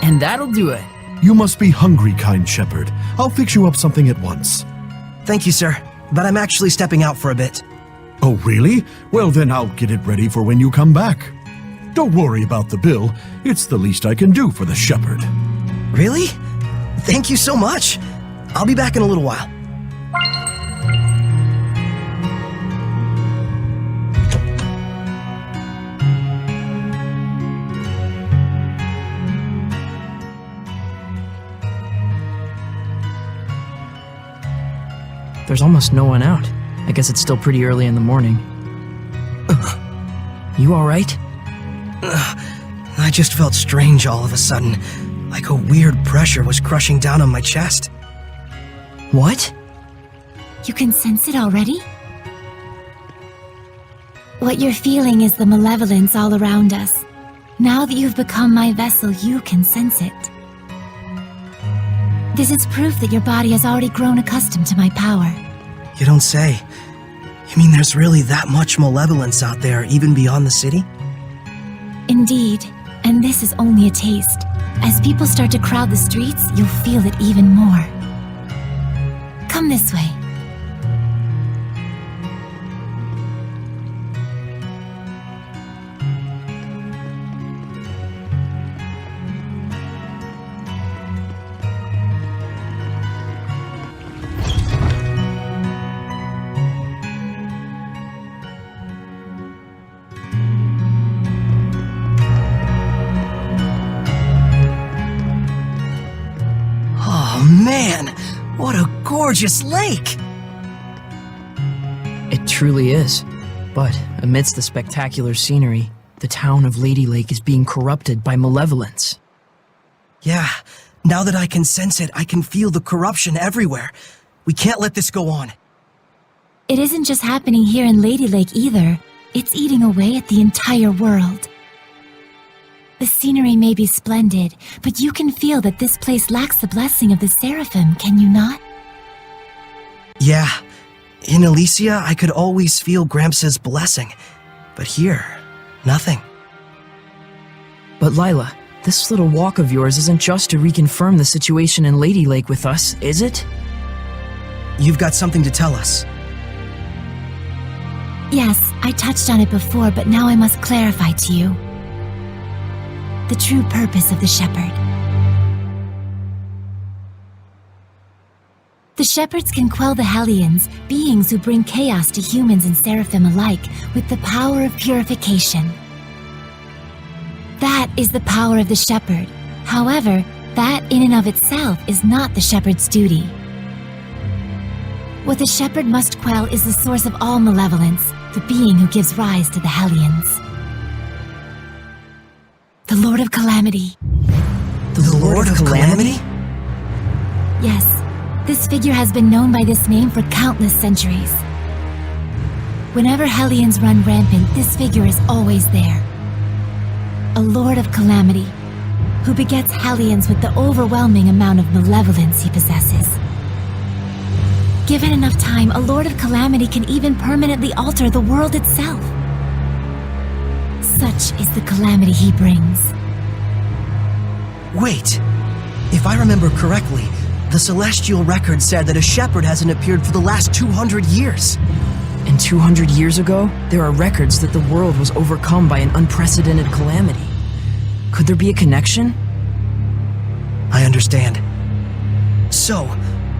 and that'll do it. You must be hungry, kind shepherd. I'll fix you up something at once. Thank you, sir, but I'm actually stepping out for a bit. Oh, really? Well, then I'll get it ready for when you come back. Don't worry about the bill. It's the least I can do for the shepherd. Really? Thank you so much. I'll be back in a little while. There's almost no one out. I guess it's still pretty early in the morning. You alright? I just felt strange all of a sudden, like a weird pressure was crushing down on my chest. What? You can sense it already? What you're feeling is the malevolence all around us. Now that you've become my vessel, you can sense it. This is proof that your body has already grown accustomed to my power. You don't say. You mean there's really that much malevolence out there, even beyond the city? Indeed, and this is only a taste. As people start to crowd the streets, you'll feel it even more. Come this way. Man, what a gorgeous lake! It truly is. But amidst the spectacular scenery, the town of Lady Lake is being corrupted by malevolence. Yeah, now that I can sense it, I can feel the corruption everywhere. We can't let this go on. It isn't just happening here in Lady Lake either. It's eating away at the entire world. The scenery may be splendid, but you can feel that this place lacks the blessing of the Seraphim, can you not? Yeah, in Elysia, I could always feel Gramps' blessing, but here, nothing. But Lila, this little walk of yours isn't just to reconfirm the situation in Lady Lake with us, is it? You've got something to tell us. Yes, I touched on it before, but now I must clarify to you the true purpose of the shepherd. The shepherds can quell the Hellions, beings who bring chaos to humans and Seraphim alike, with the power of purification. That is the power of the shepherd. However, that in and of itself is not the shepherd's duty. What the shepherd must quell is the source of all malevolence, the being who gives rise to the Hellions. The Lord of Calamity. The Lord of Calamity? Yes, this figure has been known by this name for countless centuries. Whenever Hellions run rampant, this figure is always there. A Lord of Calamity, who begets Hellions with the overwhelming amount of malevolence he possesses. Given enough time, a Lord of Calamity can even permanently alter the world itself. Such is the calamity he brings. Wait, if I remember correctly, the Celestial Record said that a shepherd hasn't appeared for the last 200 years. And 200 years ago, there are records that the world was overcome by an unprecedented calamity. Could there be a connection? I understand. So,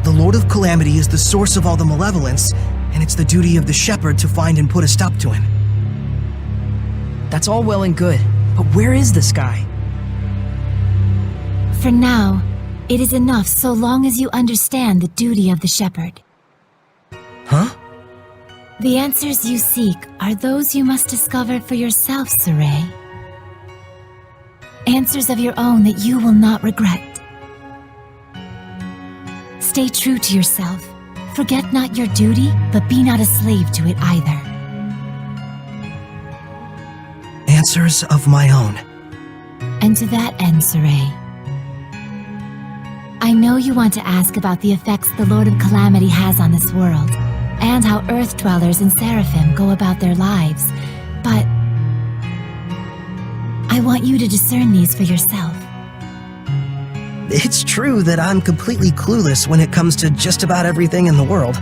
the Lord of Calamity is the source of all the malevolence, and it's the duty of the shepherd to find and put a stop to him. That's all well and good, but where is this guy? For now, it is enough so long as you understand the duty of the shepherd. Huh? The answers you seek are those you must discover for yourself, Saray. Answers of your own that you will not regret. Stay true to yourself. Forget not your duty, but be not a slave to it either. Answers of my own. And to that end, Saray, I know you want to ask about the effects the Lord of Calamity has on this world, and how Earth Dwellers and Seraphim go about their lives, but I want you to discern these for yourself. It's true that I'm completely clueless when it comes to just about everything in the world.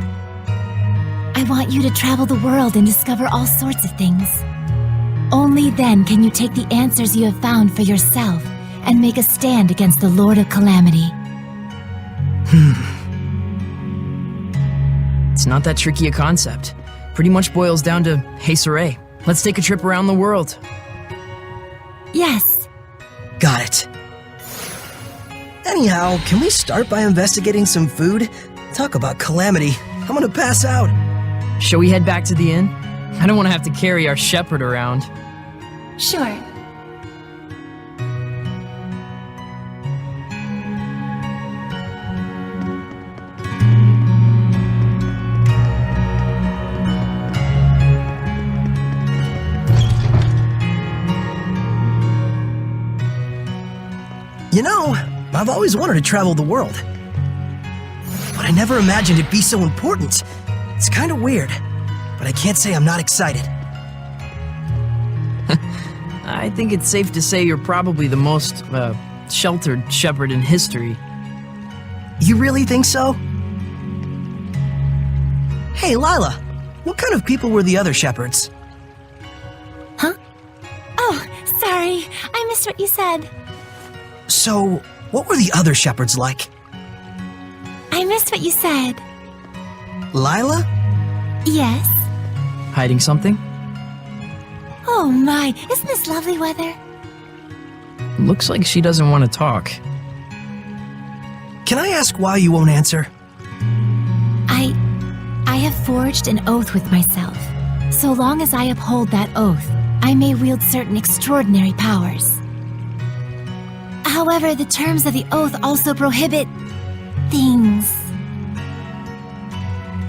I want you to travel the world and discover all sorts of things. Only then can you take the answers you have found for yourself and make a stand against the Lord of Calamity. It's not that tricky a concept. Pretty much boils down to, hey Saray, let's take a trip around the world. Yes. Got it. Anyhow, can we start by investigating some food? Talk about calamity. I'm gonna pass out. Shall we head back to the inn? I don't want to have to carry our shepherd around. Sure. You know, I've always wanted to travel the world. But I never imagined it'd be so important. It's kind of weird, but I can't say I'm not excited. I think it's safe to say you're probably the most, sheltered shepherd in history. You really think so? Hey, Lila, what kind of people were the other shepherds? Huh? Oh, sorry. I missed what you said. So, what were the other shepherds like? I missed what you said. Lila? Yes? Hiding something? Oh my, isn't this lovely weather? Looks like she doesn't want to talk. Can I ask why you won't answer? I have forged an oath with myself. So long as I uphold that oath, I may wield certain extraordinary powers. However, the terms of the oath also prohibit things.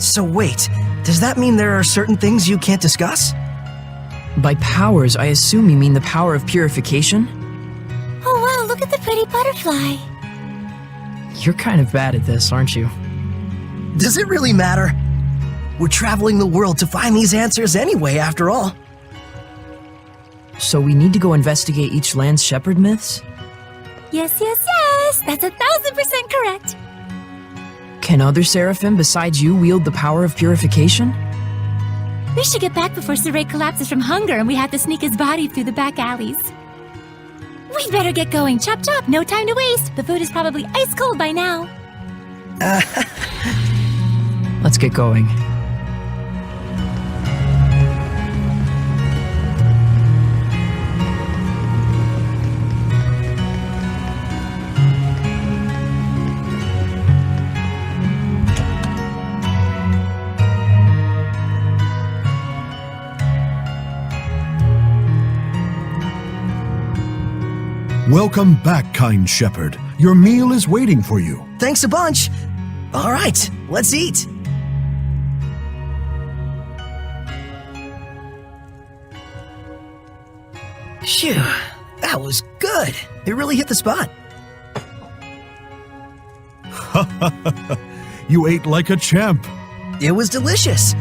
So wait, does that mean there are certain things you can't discuss? By powers, I assume you mean the power of purification? Oh wow, look at the pretty butterfly. You're kind of bad at this, aren't you? Does it really matter? We're traveling the world to find these answers anyway, after all. So we need to go investigate each land's shepherd myths? Yes, yes, yes! That's 1000% correct! Can other seraphim besides you wield the power of purification? We should get back before Saray collapses from hunger and we have to sneak his body through the back alleys. We'd better get going. Chop chop, no time to waste. The food is probably ice cold by now. Let's get going. Welcome back, kind shepherd. Your meal is waiting for you. Thanks a bunch. All right, let's eat. Phew, that was good. It really hit the spot. You ate like a champ. It was delicious.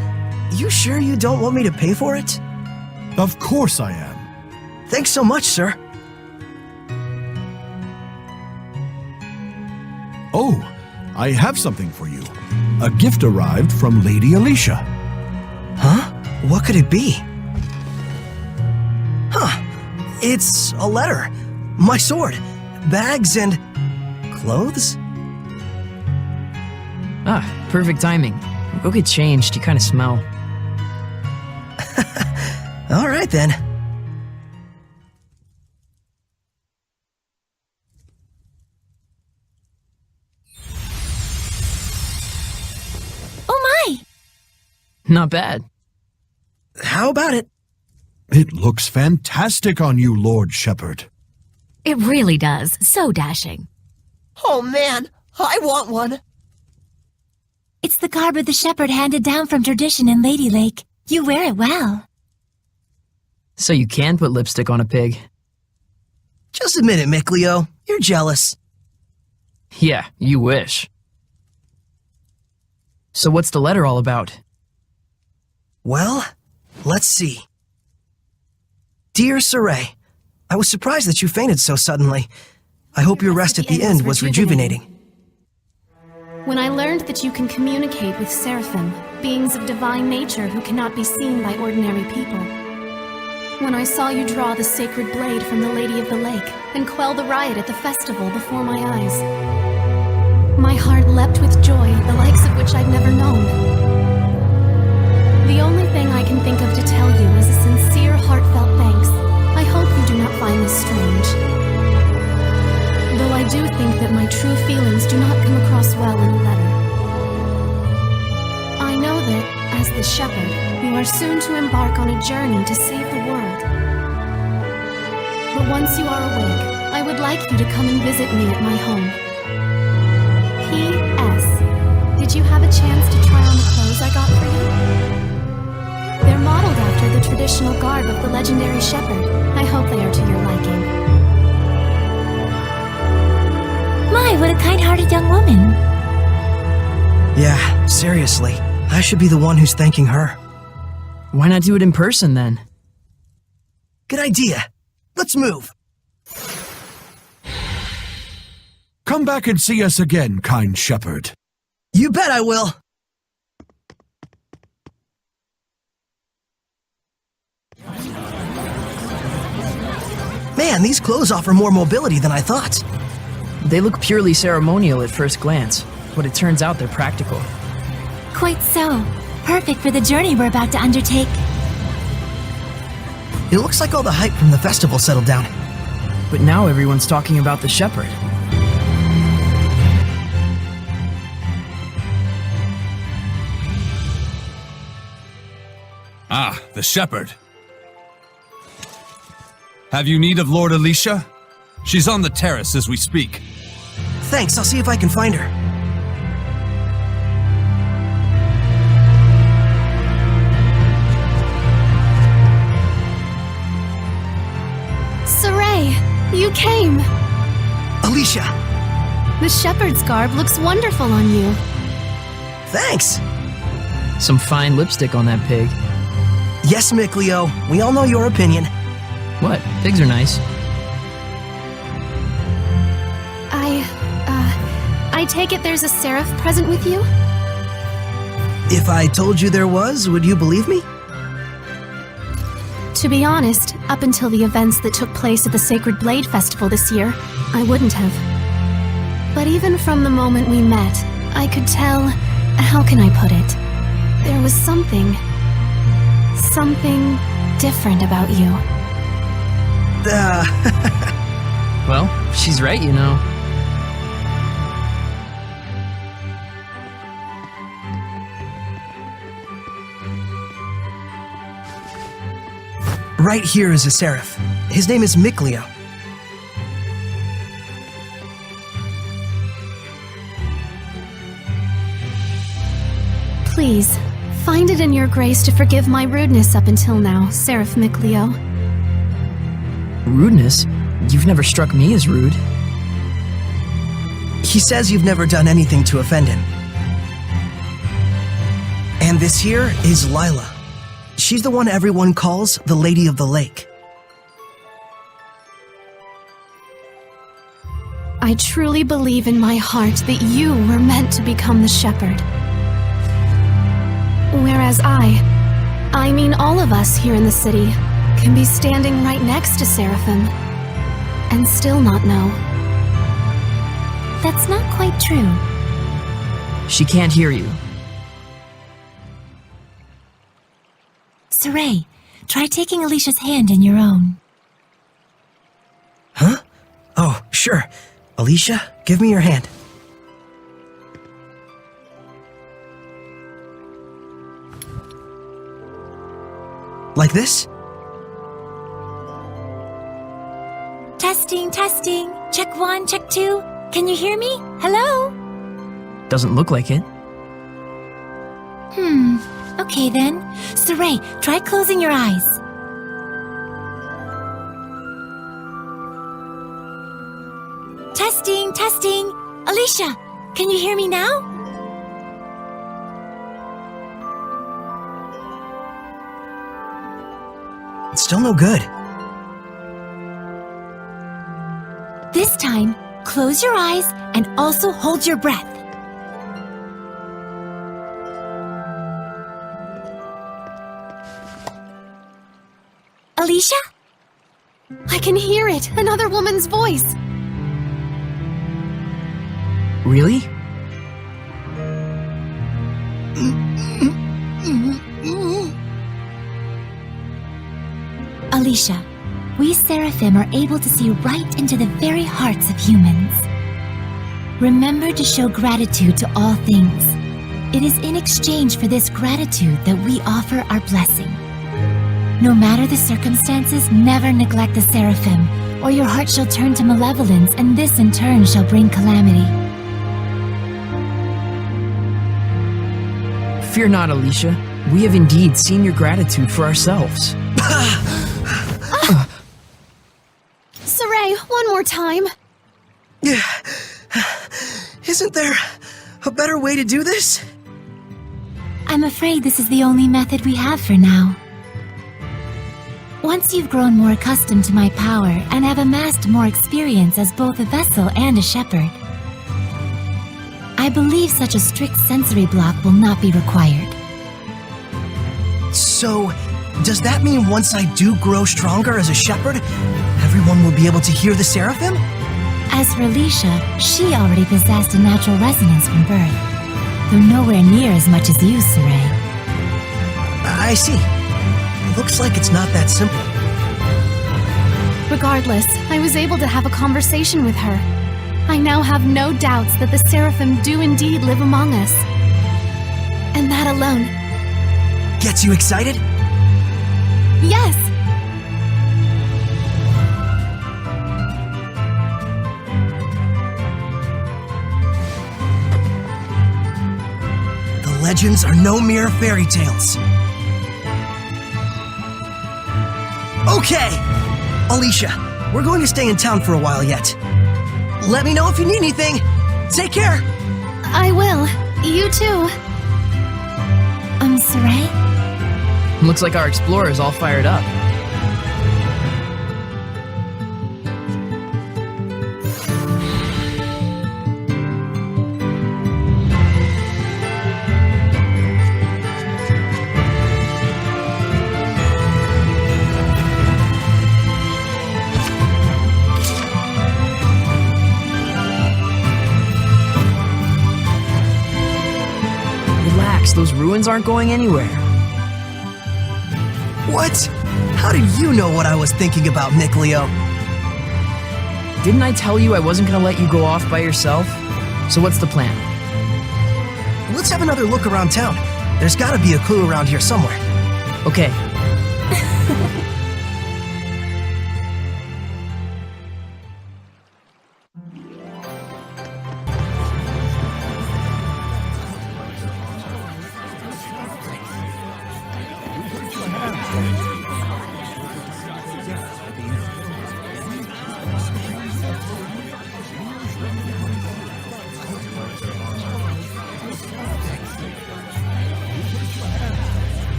You sure you don't want me to pay for it? Of course I am. Thanks so much, sir. Oh, I have something for you. A gift arrived from Lady Alicia. Huh? What could it be? Huh. It's a letter. My sword. Bags and... clothes? Ah, perfect timing. Go get changed, you kind of smell. All right, then. Oh my! Not bad. How about it? It looks fantastic on you, Lord Shepherd. It really does. So dashing. Oh, man. I want one. It's the garb of the shepherd handed down from tradition in Lady Lake. You wear it well. So you can put lipstick on a pig. Just admit it, Mikleo. You're jealous. Yeah, you wish. So what's the letter all about? Well, let's see. Dear Saray, I was surprised that you fainted so suddenly. I hope your rest at the end was rejuvenating. When I learned that you can communicate with seraphim, beings of divine nature who cannot be seen by ordinary people. When I saw you draw the sacred blade from the Lady of the Lake and quell the riot at the festival before my eyes. My heart leapt with joy, the likes of which I've never known. The only thing I can think of to tell you is a sincere, heartfelt thanks. I hope you do not find this strange. Though I do think that my true feelings do not come across well in a letter. I know that, as the shepherd, you are soon to embark on a journey to save the world. But once you are awake, I would like you to come and visit me at my home. P.S. Did you have a chance to try on the clothes I got for you? They're modeled after the traditional garb of the legendary shepherd. I hope they are to your liking. My, what a kind-hearted young woman. Yeah, seriously. I should be the one who's thanking her. Why not do it in person then? Good idea. Let's move. Come back and see us again, kind shepherd. You bet I will. Man, these clothes offer more mobility than I thought. They look purely ceremonial at first glance, but it turns out they're practical. Quite so. Perfect for the journey we're about to undertake. It looks like all the hype from the festival settled down. But now everyone's talking about the shepherd. Ah, the shepherd. Have you need of Lord Alicia? She's on the terrace as we speak. Thanks, I'll see if I can find her. Saray, you came! Alicia! The shepherd's garb looks wonderful on you. Thanks! Some fine lipstick on that pig. Yes, Mikleo, we all know your opinion. What? Pigs are nice. I take it there's a seraph present with you? If I told you there was, would you believe me? To be honest, up until the events that took place at the Sacred Blade Festival this year, I wouldn't have. But even from the moment we met, I could tell, how can I put it? There was something different about you. Well, she's right, you know. Right here is a seraph. His name is Mikleo. Please, find it in your grace to forgive my rudeness up until now, Seraph Mikleo. Rudeness? You've never struck me as rude. He says you've never done anything to offend him. And this here is Lila. She's the one everyone calls the Lady of the Lake. I truly believe in my heart that you were meant to become the shepherd. Whereas I mean all of us here in the city, can be standing right next to Seraphim and still not know. That's not quite true. She can't hear you. Saray, try taking Alicia's hand in your own. Huh? Oh, sure. Alicia, give me your hand. Like this? Testing, testing. Check 1, check 2. Can you hear me? Hello? Doesn't look like it. Okay then. Saray, try closing your eyes. Testing, testing. Alicia, can you hear me now? It's still no good. This time, close your eyes and also hold your breath. Alicia? I can hear it! Another woman's voice! Really? Alicia, we Seraphim are able to see right into the very hearts of humans. Remember to show gratitude to all things. It is in exchange for this gratitude that we offer our blessing. No matter the circumstances, never neglect the Seraphim, or your heart shall turn to malevolence, and this in turn shall bring calamity. Fear not, Alicia. We have indeed seen your gratitude for ourselves. Saray, one more time! Isn't there a better way to do this? I'm afraid this is the only method we have for now. Once you've grown more accustomed to my power and have amassed more experience as both a vessel and a shepherd, I believe such a strict sensory block will not be required. So, does that mean once I do grow stronger as a shepherd, everyone will be able to hear the Seraphim? As for Alicia, she already possessed a natural resonance from birth, though nowhere near as much as you, Saray. I see. Looks like it's not that simple. Regardless, I was able to have a conversation with her. I now have no doubts that the Seraphim do indeed live among us. And that alone. Gets you excited? Yes! The legends are no mere fairy tales. Okay! Alicia, we're going to stay in town for a while yet. Let me know if you need anything. Take care! I will. You too. Saray? Looks like our explorer's all fired up. Those ruins aren't going anywhere. What? How did you know what I was thinking about, Nick Leo? Didn't I tell you I wasn't gonna let you go off by yourself? So what's the plan? Let's have another look around town. There's gotta be a clue around here somewhere. Okay.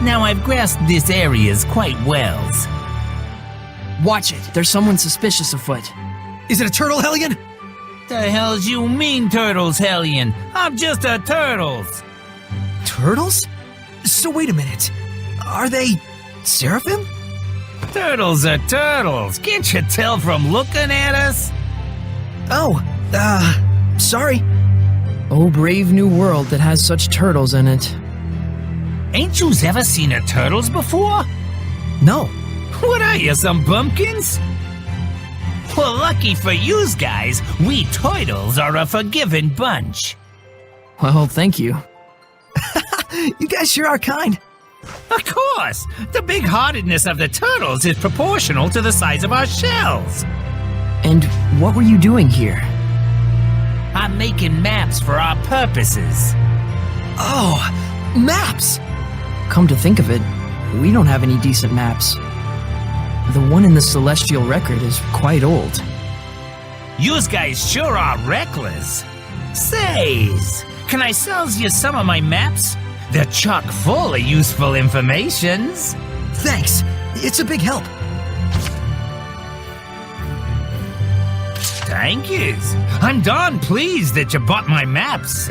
Now I've grasped this areas quite well. Watch it. There's someone suspicious afoot. Is it a turtle, Hellion? The hell's you mean, Turtles, Hellion? I'm just a Turtles. Turtles? So wait a minute. Are they Seraphim? Turtles are turtles. Can't you tell from looking at us? Oh, sorry. Oh, brave new world that has such turtles in it. Ain't yous ever seen a turtles before? No. What are you, some bumpkins? Well, lucky for yous guys, we turtles are a forgiving bunch. Well, thank you. You guys sure are kind. Of course! The big-heartedness of the turtles is proportional to the size of our shells. And what were you doing here? I'm making maps for our purposes. Oh, maps! Come to think of it, we don't have any decent maps. The one in the Celestial Record is quite old. Yous guys sure are reckless. Says, can I sells you some of my maps? They're chock full of useful informations. Thanks. It's a big help. Thank yous. I'm darn pleased that you bought my maps.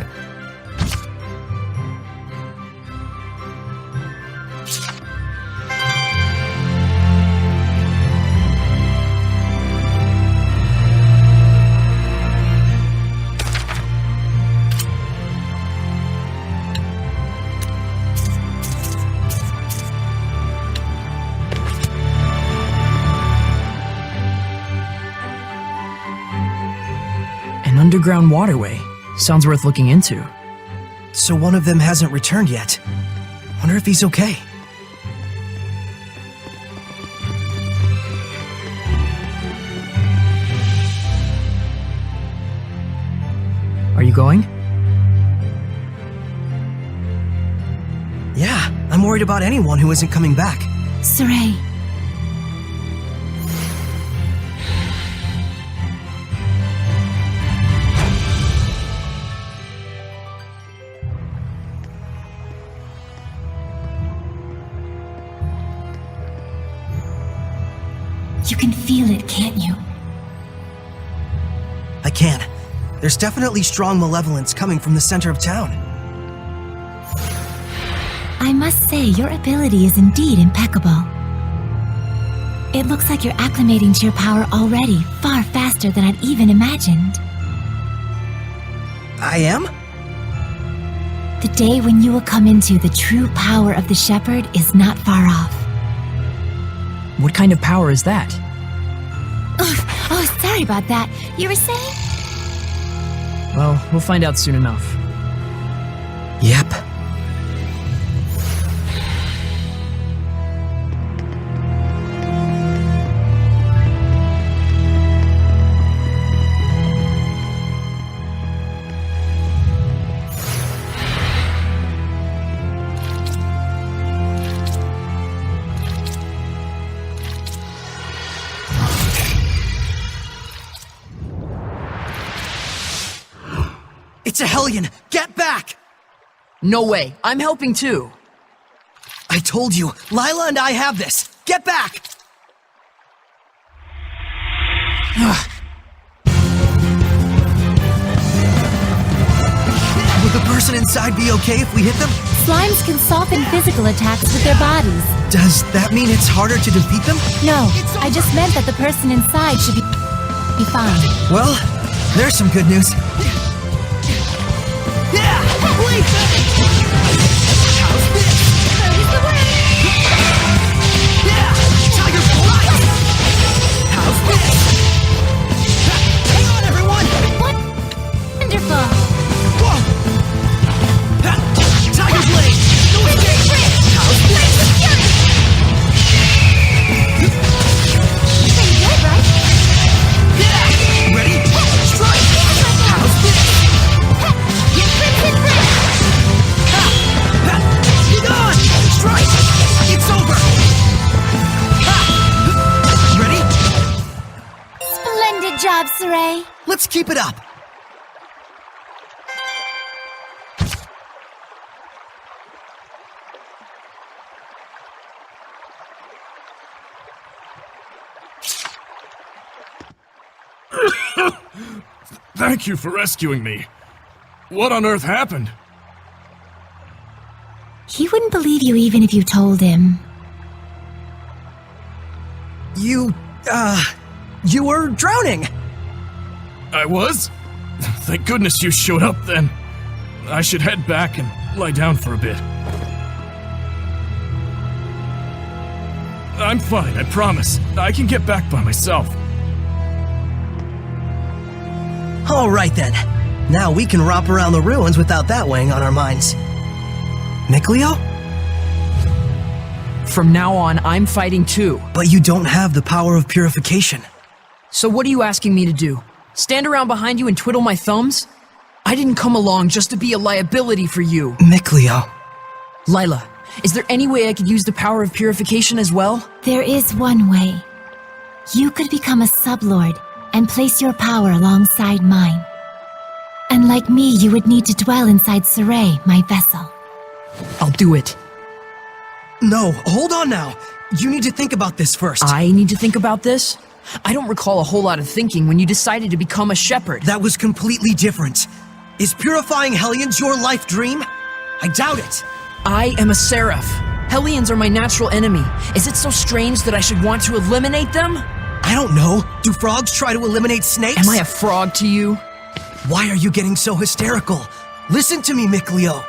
An underground waterway. Sounds worth looking into. So one of them hasn't returned yet. Wonder if he's okay. Are you going? Yeah, I'm worried about anyone who isn't coming back. Saray, you can feel it, can't you? I can. There's definitely strong malevolence coming from the center of town. I must say, your ability is indeed impeccable. It looks like you're acclimating to your power already, far faster than I'd even imagined. I am? The day when you will come into the true power of the Shepherd is not far off. What kind of power is that? Oh, sorry about that. You were saying? Well, we'll find out soon enough. Yep. It's a Hellion! Get back! No way. I'm helping too. I told you, Lila and I have this! Get back! Would the person inside be okay if we hit them? Slimes can soften physical attacks with their bodies. Does that mean it's harder to defeat them? No, I just meant that the person inside should be fine. Well, there's some good news. Yeah! Wait! How's this? Yeah! Tiger's Blight! How's this? Hang on, everyone! Wonderful! Whoa! Tiger Blade! No escape! How's this? Pretty good, right? Yeah! Ready? Strike! How's this? Get on! Strike! It's over! Ready? Splendid job, Saray. Let's keep it up. Thank you for rescuing me. What on earth happened? He wouldn't believe you even if you told him. You were drowning. I was? Thank goodness you showed up then. I should head back and lie down for a bit. I'm fine, I promise. I can get back by myself. All right then. Now we can romp around the ruins without that weighing on our minds. Mikleo? From now on, I'm fighting too. But you don't have the power of purification. So what are you asking me to do? Stand around behind you and twiddle my thumbs? I didn't come along just to be a liability for you. Mikleo. Lila, is there any way I could use the power of purification as well? There is one way. You could become a sublord and place your power alongside mine. And like me, you would need to dwell inside Saray, my vessel. I'll do it. No, hold on now. You need to think about this first. I need to think about this? I don't recall a whole lot of thinking when you decided to become a shepherd. That was completely different. Is purifying Hellions your life dream? I doubt it. I am a seraph. Hellions are my natural enemy. Is it so strange that I should want to eliminate them? I don't know. Do frogs try to eliminate snakes? Am I a frog to you? Why are you getting so hysterical? Listen to me, Mikleo.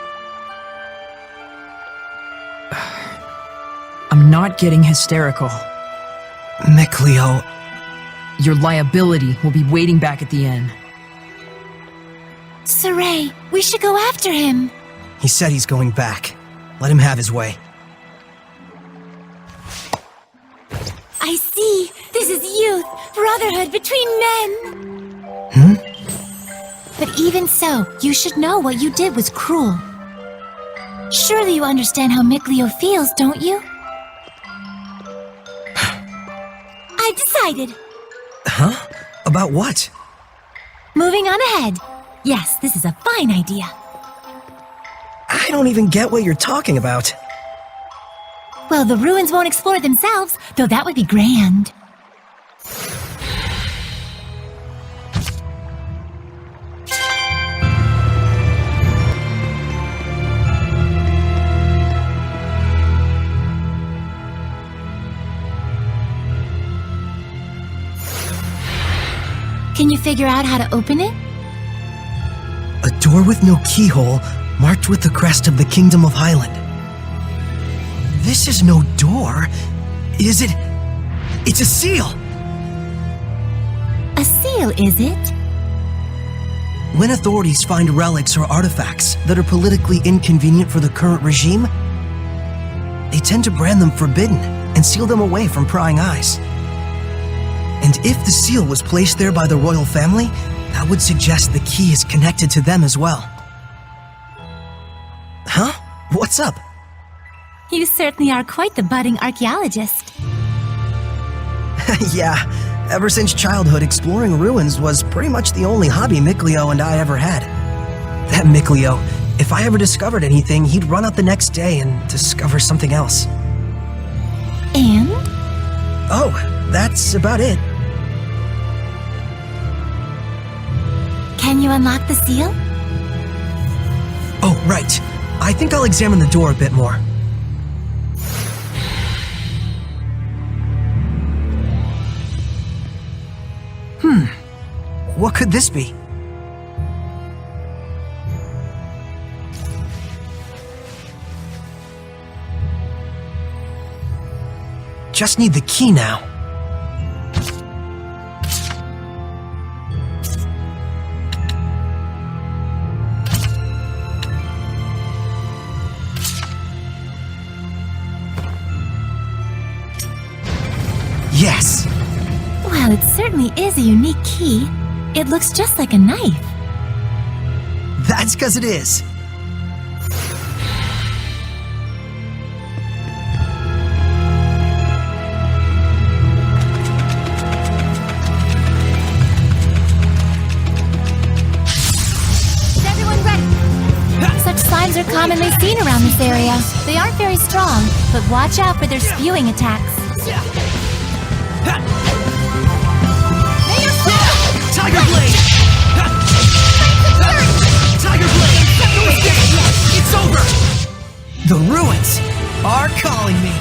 I'm not getting hysterical. Mikleo. Your liability will be waiting back at the inn. Saray, we should go after him. He said he's going back. Let him have his way. I see. This is youth, brotherhood between men. But even so, you should know what you did was cruel. Surely you understand how Mikleo feels, don't you? I've decided. Huh? About what? Moving on ahead. Yes, this is a fine idea. I don't even get what you're talking about. Well, the ruins won't explore themselves, though that would be grand. Can you figure out how to open it? A door with no keyhole, marked with the crest of the Kingdom of Highland. This is no door. Is it? It's a seal! A seal, is it? When authorities find relics or artifacts that are politically inconvenient for the current regime, they tend to brand them forbidden and seal them away from prying eyes. And if the seal was placed there by the royal family, that would suggest the key is connected to them as well. Huh? What's up? You certainly are quite the budding archaeologist. Yeah, ever since childhood, exploring ruins was pretty much the only hobby Mikleo and I ever had. That Mikleo, if I ever discovered anything, he'd run out the next day and discover something else. And? Oh, that's about it. Can you unlock the seal? Oh, right. I think I'll examine the door a bit more. What could this be? Just need the key now. Yes! Well, it certainly is a unique key. It looks just like a knife. That's 'cause it is. Is everyone ready? Such slimes are commonly seen around this area. They aren't very strong, but watch out for their spewing attacks. Tiger Blade! Tiger Blade! It's over! The ruins are calling me.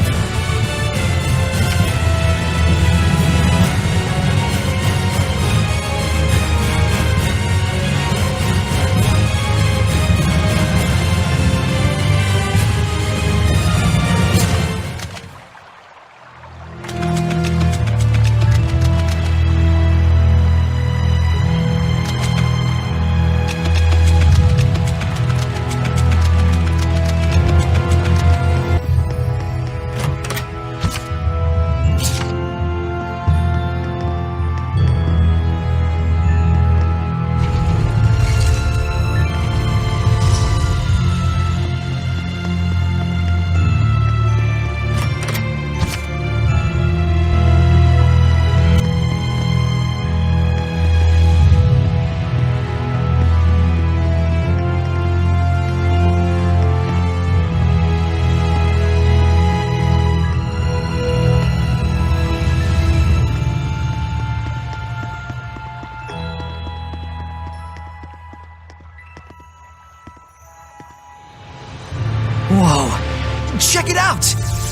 Check it out!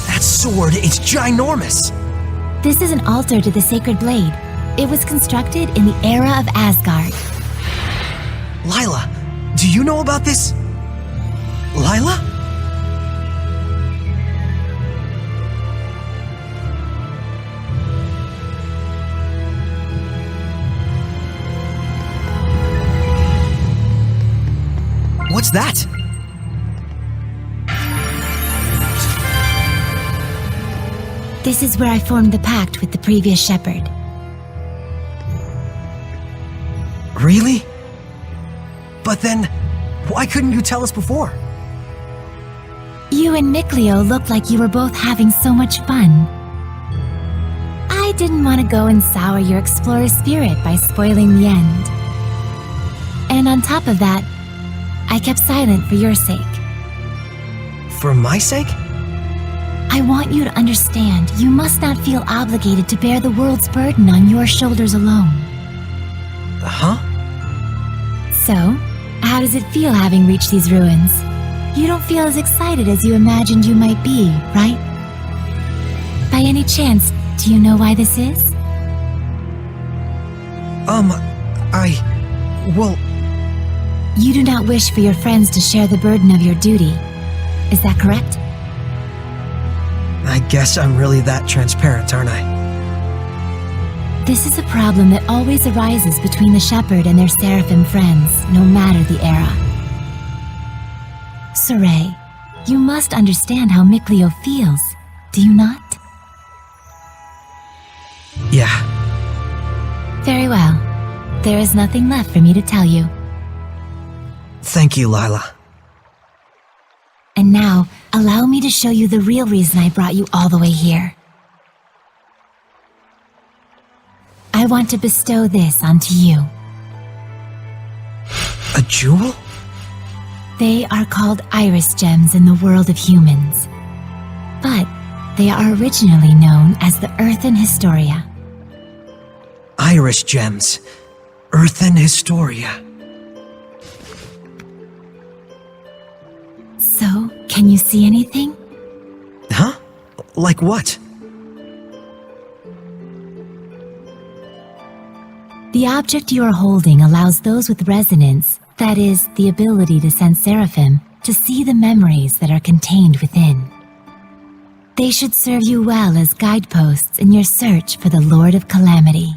That sword is ginormous! This is an altar to the sacred blade. It was constructed in the era of Asgard. Lila, do you know about this? Lila? What's that? This is where I formed the pact with the previous shepherd. Really? But then, why couldn't you tell us before? You and Mikleo looked like you were both having so much fun. I didn't want to go and sour your explorer spirit by spoiling the end. And on top of that, I kept silent for your sake. For my sake? I want you to understand you must not feel obligated to bear the world's burden on your shoulders alone. Huh? So, how does it feel having reached these ruins? You don't feel as excited as you imagined you might be, right? By any chance, do you know why this is? Well... You do not wish for your friends to share the burden of your duty. Is that correct? I guess I'm really that transparent, aren't I? This is a problem that always arises between the shepherd and their seraphim friends, no matter the era. Saray, you must understand how Mikleo feels, do you not? Yeah. Very well. There is nothing left for me to tell you. Thank you, Lila. And now, allow me to show you the real reason I brought you all the way here. I want to bestow this onto you. A jewel? They are called iris gems in the world of humans. But they are originally known as the Earthen Historia. Iris gems. Earthen Historia. So, can you see anything? Huh? Like what? The object you are holding allows those with resonance, that is, the ability to sense seraphim, to see the memories that are contained within. They should serve you well as guideposts in your search for the Lord of Calamity.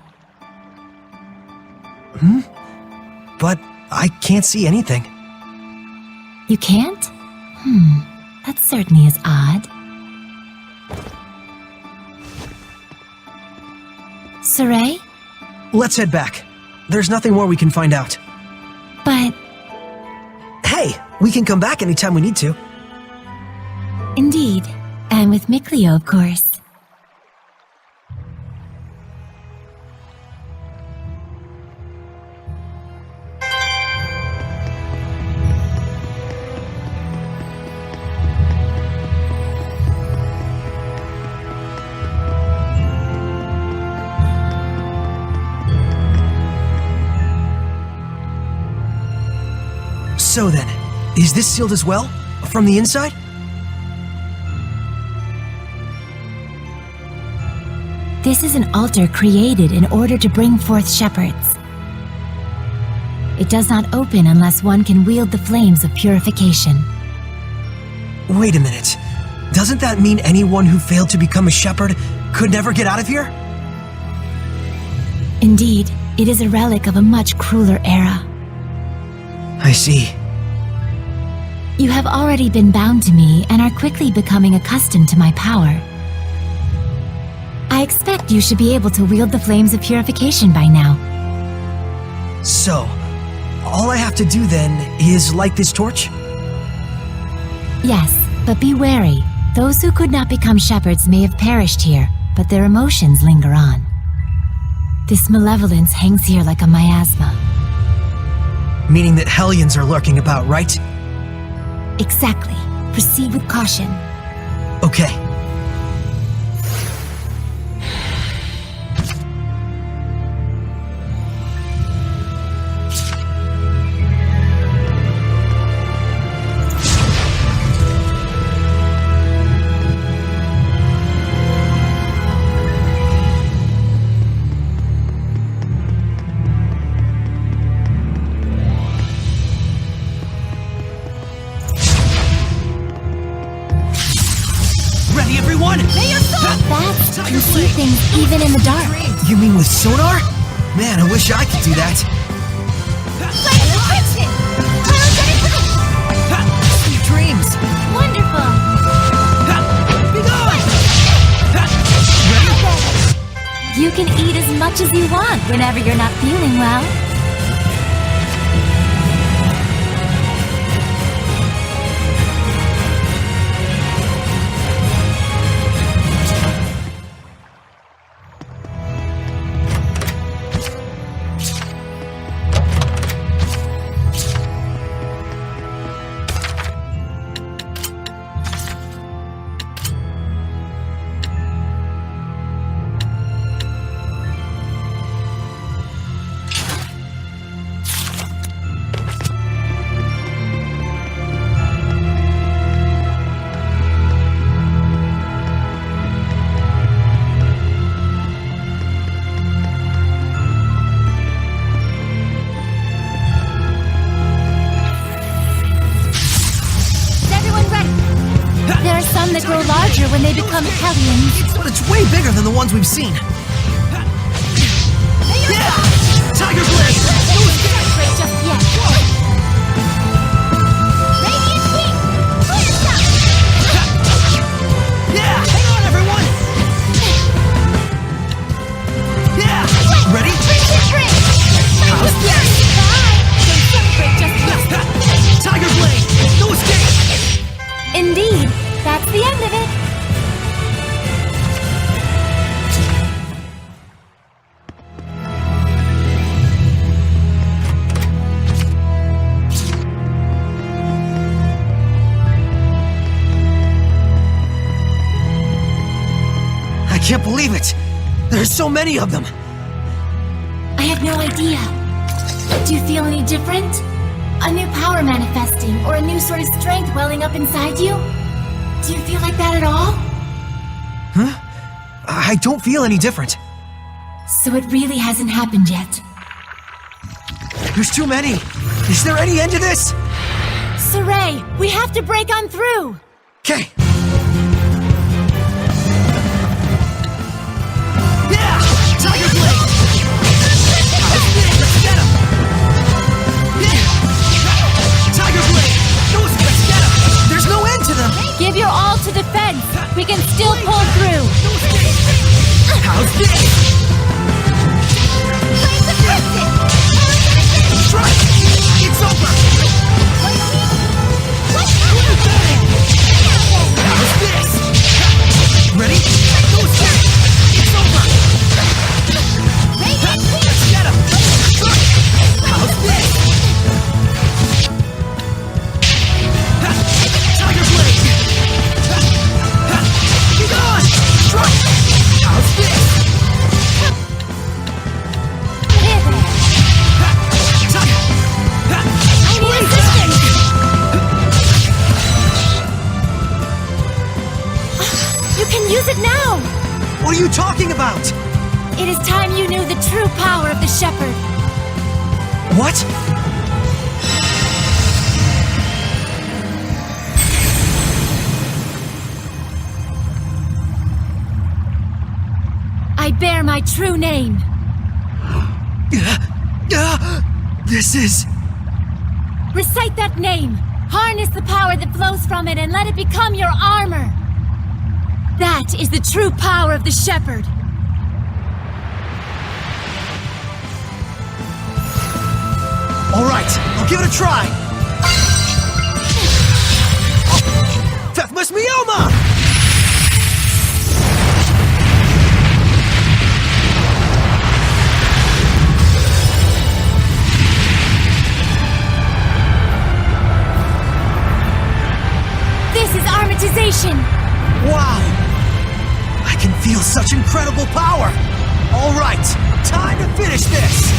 But I can't see anything. You can't? That certainly is odd. Saray? Let's head back. There's nothing more we can find out. But... Hey, we can come back anytime we need to. Indeed. And with Mikleo, of course. So then, is this sealed as well? From the inside? This is an altar created in order to bring forth shepherds. It does not open unless one can wield the flames of purification. Wait a minute. Doesn't that mean anyone who failed to become a shepherd could never get out of here? Indeed, it is a relic of a much crueler era. I see. You have already been bound to me and are quickly becoming accustomed to my power. I expect you should be able to wield the flames of purification by now. So, all I have to do then is light this torch? Yes, but be wary. Those who could not become shepherds may have perished here, but their emotions linger on. This malevolence hangs here like a miasma. Meaning that Hellions are lurking about, right? Exactly. Proceed with caution. Okay. You mean with sonar? Man, I wish I could do that. Sweet dreams. Wonderful! You can eat as much as you want whenever you're not feeling well. There are some that grow larger when they become hellions. But it's way bigger than the ones we've seen. Yeah! Tiger Blade! Don't celebrate just yet. Radiant King! Clear up! Yeah! Hang on, everyone! Yeah! Ready? How's this? Don't celebrate just yet. Tiger Blade! No escape! Indeed, that's the end of it. I can't believe it! There's so many of them! I have no idea. Do you feel any different? A new power manifesting, or a new sort of strength welling up inside you? Do you feel like that at all? Huh? I don't feel any different. So it really hasn't happened yet. There's too many! Is there any end to this? Saray, we have to break on through! Okay. Yeah! Tiger Blade! Let's get him! Yeah! Tiger Blade! Let's get him! There's no end to them! Give your all to defense! We can still pull through! How's this? Strike! It's over! How's this? Ready? Go escape! It's over! Let's get him! How's this? Tiger Blade! Be gone! Strike! How's this? You can use it now! What are you talking about? It is time you knew the true power of the Shepherd. What? I bear my true name. This is... Recite that name. Harness the power that flows from it and let it become your armor. That is the true power of the Shepherd. All right, I'll give it a try. Fefmus Mioma! This is armatization. Wow! I can feel such incredible power! All right, time to finish this!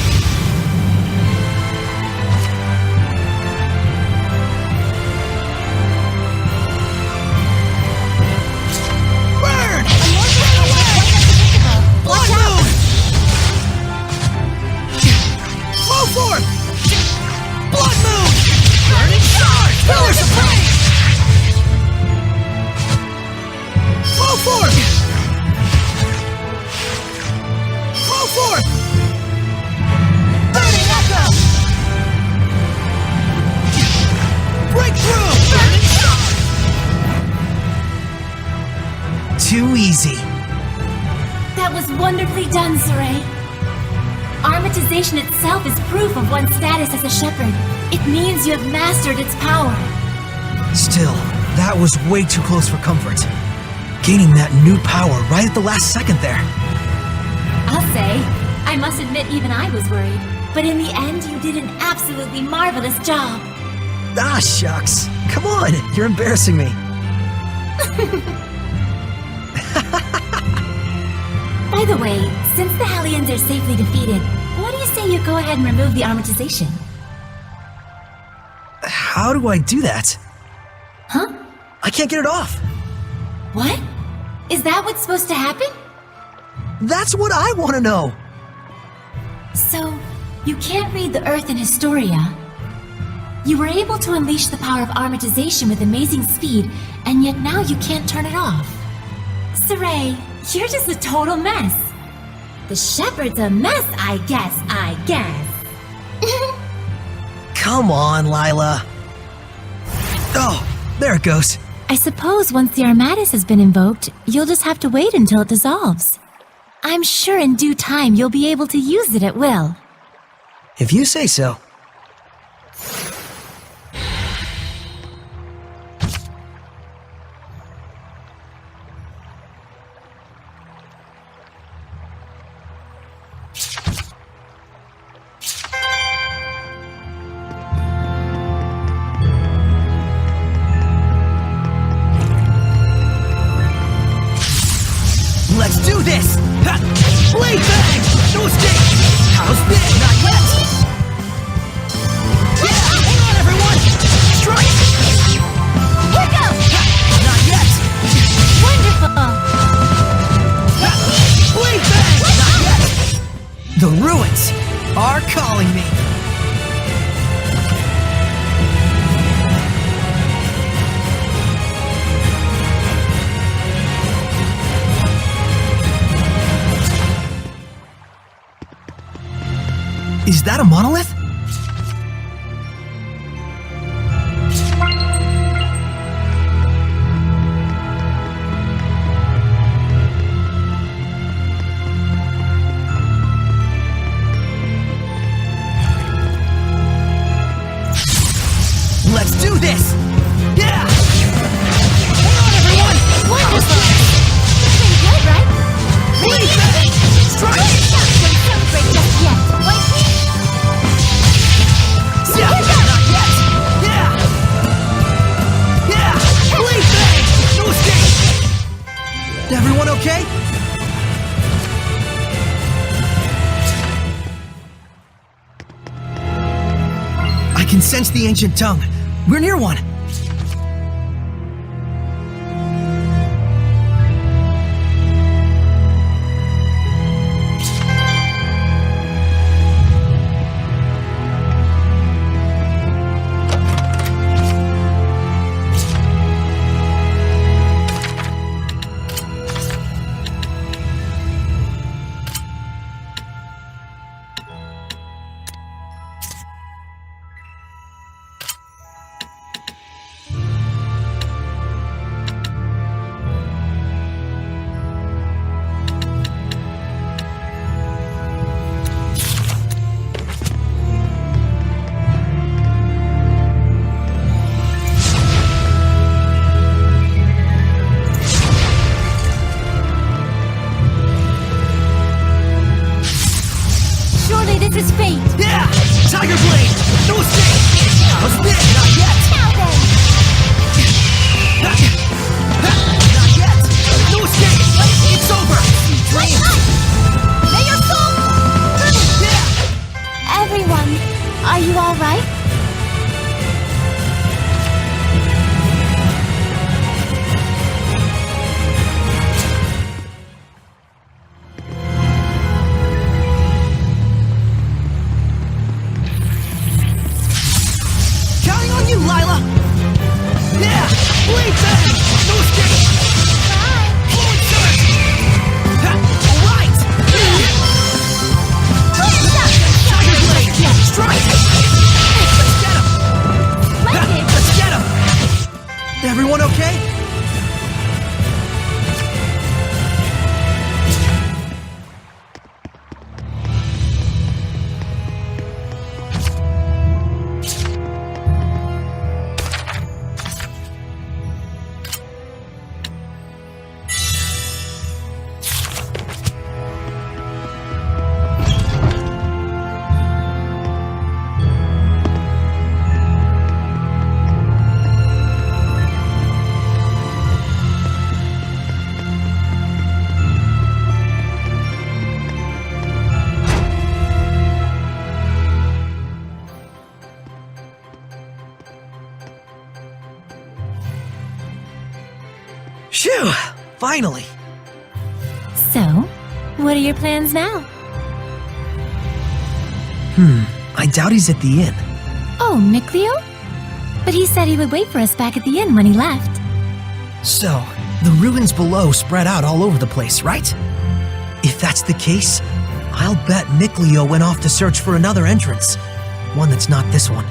Burn! Blood Moon! Flow forth! Blood Moon! Burning Charge! Pillars of Flame! Flow forth! Wonderfully done, Saray. Armatization itself is proof of one's status as a shepherd. It means you have mastered its power. Still, that was way too close for comfort. Gaining that new power right at the last second there. I'll say, I must admit even I was worried. But in the end, you did an absolutely marvelous job. Ah, shucks. Come on, you're embarrassing me. By the way, since the Hellions are safely defeated, what do you say you go ahead and remove the armatization? How do I do that? Huh? I can't get it off. What? Is that what's supposed to happen? That's what I want to know. So, you can't read the Earth in Historia. You were able to unleash the power of armatization with amazing speed, and yet now you can't turn it off. Saray, you're just a total mess. The shepherd's a mess, I guess. Come on, Lila. Oh, there it goes. I suppose once the Armatus has been invoked, you'll just have to wait until it dissolves. I'm sure in due time you'll be able to use it at will. If you say so. Let's do this! Ha! Blade bang! No escape! How's this? Not yet! Yeah! Hang on, everyone! Strike! Here goes! Ha! Not yet! Wonderful! Ha! Blade bang! Not yet! The ruins are calling me! Is that a monolith? Let's do this! Yeah! Hang on, everyone! Wonderful! Pretty good, right? Blade bang! Strike! Don't celebrate just yet. Yeah! Not yet! Yeah! Yeah! Blade bang! No escape! Everyone okay? I can sense the ancient tongue. We're near one. Surely this is fate. Yeah! Tiger Blade! No escape! How's this? Not yet! Now then! Not yet! No escape! It's over! What's up? May your soul... Yeah! Everyone, are you all right? Counting on you, Lila! Yeah! Blade bang! No escape! Flowing surge! Ha! All right! Tiger Blade! Strike! Phew! Finally! So, what are your plans now? I doubt he's at the inn. Oh, Mikleo? But he said he would wait for us back at the inn when he left. So, the ruins below spread out all over the place, right? If that's the case, I'll bet Mikleo went off to search for another entrance. One that's not this one.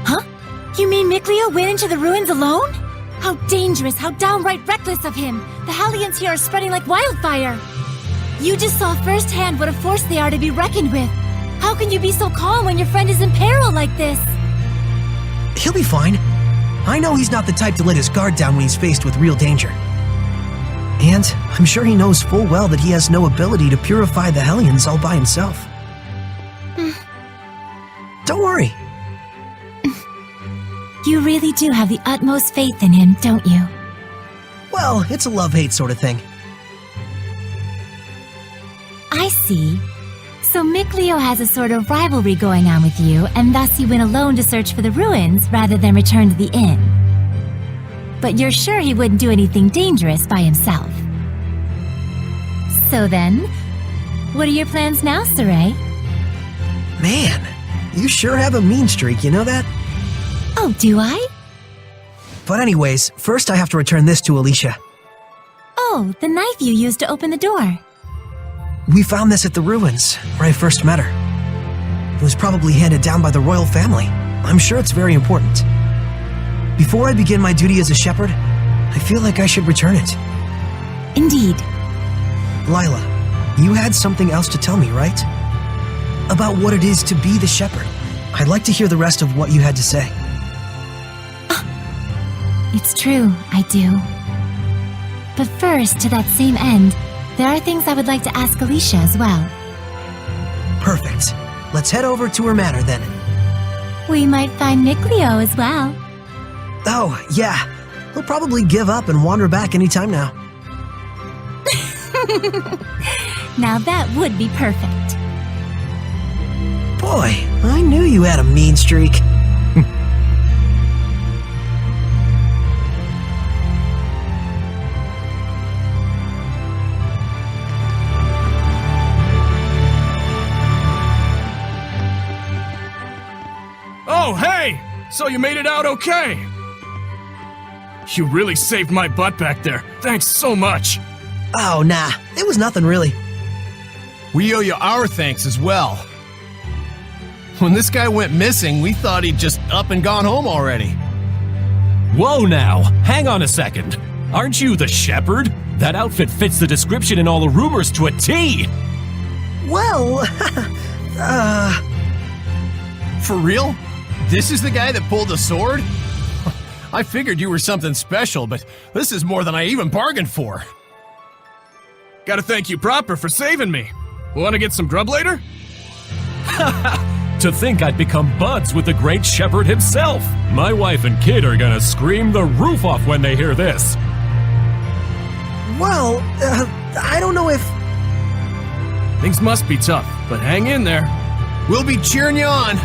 Huh? You mean Mikleo went into the ruins alone? How dangerous, how downright reckless of him! The Hellions here are spreading like wildfire! You just saw firsthand what a force they are to be reckoned with. How can you be so calm when your friend is in peril like this? He'll be fine. I know he's not the type to let his guard down when he's faced with real danger. And I'm sure he knows full well that he has no ability to purify the Hellions all by himself. Don't worry. You really do have the utmost faith in him, don't you? Well, it's a love-hate sort of thing. I see. So Mikleo has a sort of rivalry going on with you, and thus he went alone to search for the ruins rather than return to the inn. But you're sure he wouldn't do anything dangerous by himself. So then, what are your plans now, Saray? Man, you sure have a mean streak, you know that? Oh, do I? But anyways, first I have to return this to Alicia. Oh, the knife you used to open the door. We found this at the ruins, where I first met her. It was probably handed down by the royal family. I'm sure it's very important. Before I begin my duty as a shepherd, I feel like I should return it. Indeed. Lila, you had something else to tell me, right? About what it is to be the shepherd. I'd like to hear the rest of what you had to say. It's true, I do. But first, to that same end, there are things I would like to ask Alicia as well. Perfect. Let's head over to her manor then. We might find Mikleo as well. Oh, yeah. He'll probably give up and wander back anytime now. Now that would be perfect. Boy, I knew you had a mean streak. Oh, hey! So you made it out okay? You really saved my butt back there. Thanks so much. Oh, nah. It was nothing really. We owe you our thanks as well. When this guy went missing, we thought he'd just up and gone home already. Whoa now, hang on a second. Aren't you the shepherd? That outfit fits the description in all the rumors to a T! Well, For real? This is the guy that pulled the sword? I figured you were something special, but this is more than I even bargained for. Gotta thank you proper for saving me. Wanna get some grub later? To think I'd become buds with the great shepherd himself! My wife and kid are gonna scream the roof off when they hear this! well, I don't know if... Things must be tough, but hang in there. We'll be cheering you on.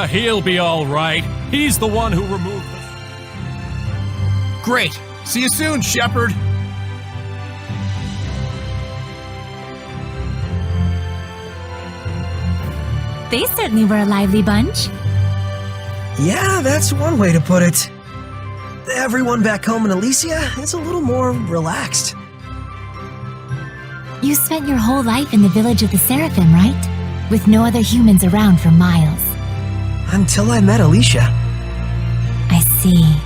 He'll be alright. He's the one who removed the... Great. See you soon, shepherd. They certainly were a lively bunch. Yeah, that's one way to put it. Everyone back home in Alicia is a little more relaxed. You spent your whole life in the village of the Seraphim, right? With no other humans around for miles. Until I met Alicia. I see.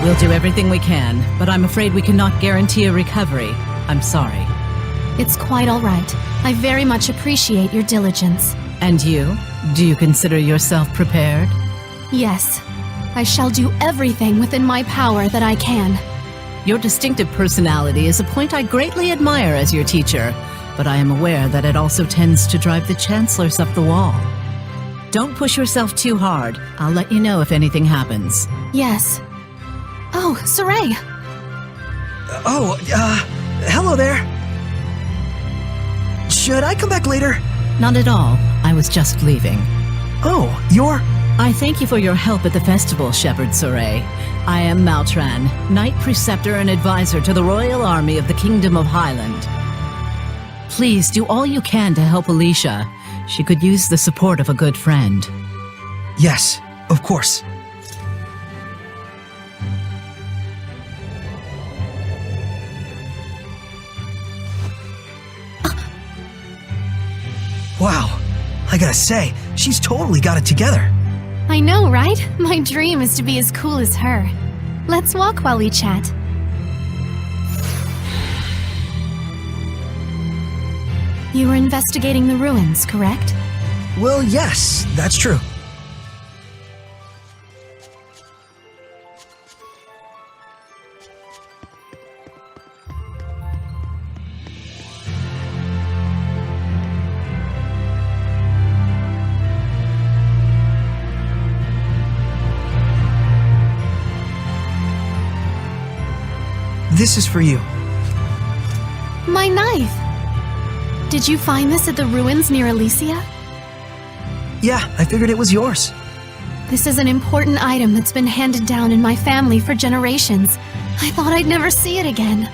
We'll do everything we can, but I'm afraid we cannot guarantee a recovery. I'm sorry. It's quite all right. I very much appreciate your diligence. And you? Do you consider yourself prepared? Yes, I shall do everything within my power that I can. Your distinctive personality is a point I greatly admire as your teacher, but I am aware that it also tends to drive the chancellors up the wall. Don't push yourself too hard. I'll let you know if anything happens. Yes. Oh, Saray! Hello there. Should I come back later? Not at all. I was just leaving. Oh, you're... I thank you for your help at the festival, Shepherd Soray. I am Maltran, Knight Preceptor and Advisor to the Royal Army of the Kingdom of Highland. Please do all you can to help Alicia. She could use the support of a good friend. Yes, of course. Wow, I gotta say, she's totally got it together. I know, right? My dream is to be as cool as her. Let's walk while we chat. You were investigating the ruins, correct? Well, yes, that's true. This is for you. My knife! Did you find this at the ruins near Elysia? Yeah, I figured it was yours. This is an important item that's been handed down in my family for generations. I thought I'd never see it again.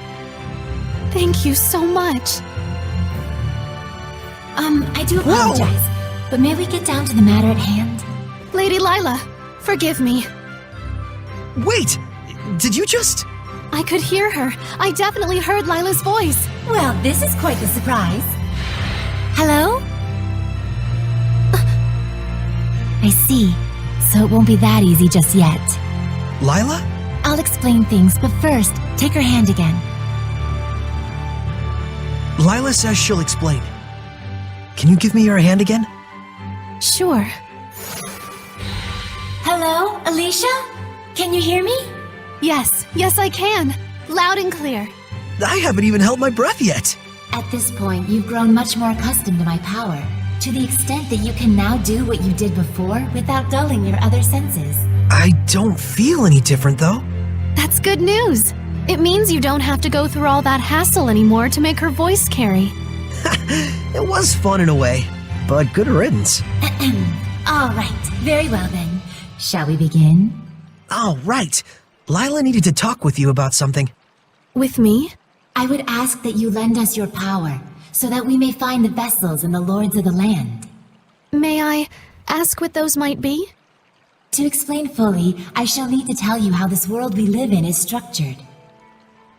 Thank you so much. I do apologize, but may we get down to the matter at hand? Lady Lila, forgive me. Wait! Did you just... I could hear her. I definitely heard Lila's voice. Well, this is quite the surprise. Hello? I see. So it won't be that easy just yet. Lila? I'll explain things, but first, take her hand again. Lila says she'll explain. Can you give me your hand again? Sure. Hello, Alicia? Can you hear me? Yes, I can. Loud and clear. I haven't even held my breath yet. At this point, you've grown much more accustomed to my power, to the extent that you can now do what you did before without dulling your other senses. I don't feel any different, though. That's good news. It means you don't have to go through all that hassle anymore to make her voice carry. It was fun in a way, but good riddance. All right, very well then. Shall we begin? Oh, right. Lila needed to talk with you about something. With me? I would ask that you lend us your power, so that we may find the vessels and the lords of the land. May I ask what those might be? To explain fully, I shall need to tell you how this world we live in is structured.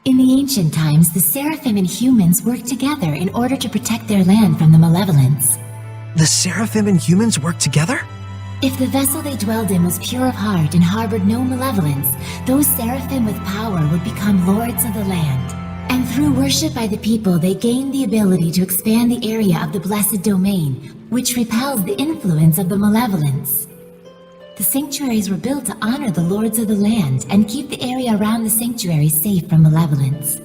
In the ancient times, the Seraphim and humans worked together in order to protect their land from the malevolence. The Seraphim and humans worked together? If the vessel they dwelled in was pure of heart and harbored no malevolence, those Seraphim with power would become lords of the land. And through worship by the people, they gained the ability to expand the area of the blessed domain, which repels the influence of the malevolence. The sanctuaries were built to honor the lords of the land and keep the area around the sanctuary safe from malevolence.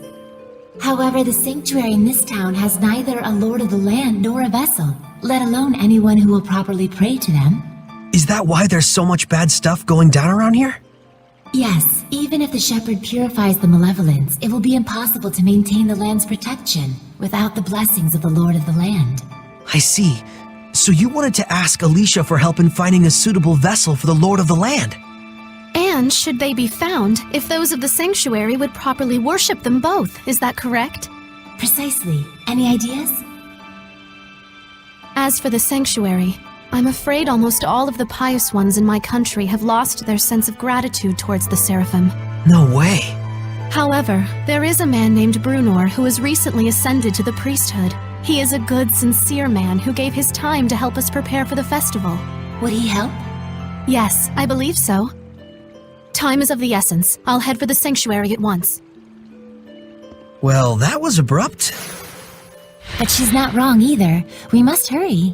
However, the sanctuary in this town has neither a lord of the land nor a vessel, let alone anyone who will properly pray to them. Is that why there's so much bad stuff going down around here? Yes, even if the shepherd purifies the malevolence, it will be impossible to maintain the land's protection without the blessings of the lord of the land. I see. So you wanted to ask Alicia for help in finding a suitable vessel for the lord of the land. And should they be found, if those of the sanctuary would properly worship them both, is that correct? Precisely. Any ideas? As for the sanctuary, I'm afraid almost all of the pious ones in my country have lost their sense of gratitude towards the Seraphim. No way. However, there is a man named Brunor who has recently ascended to the priesthood. He is a good, sincere man who gave his time to help us prepare for the festival. Would he help? Yes, I believe so. Time is of the essence. I'll head for the sanctuary at once. Well, that was abrupt. But she's not wrong either. We must hurry.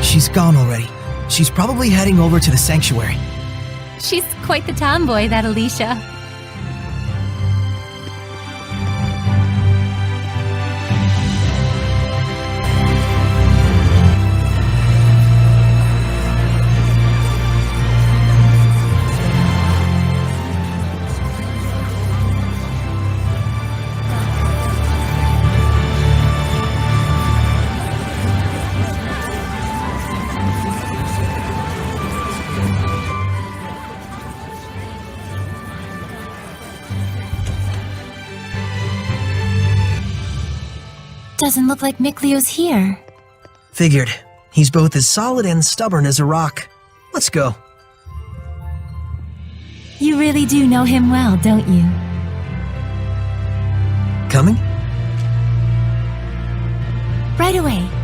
She's gone already. She's probably heading over to the sanctuary. She's quite the tomboy, that Alicia. Doesn't look like Miklio's here. Figured. He's both as solid and stubborn as a rock. Let's go. You really do know him well, don't you? Coming? Right away.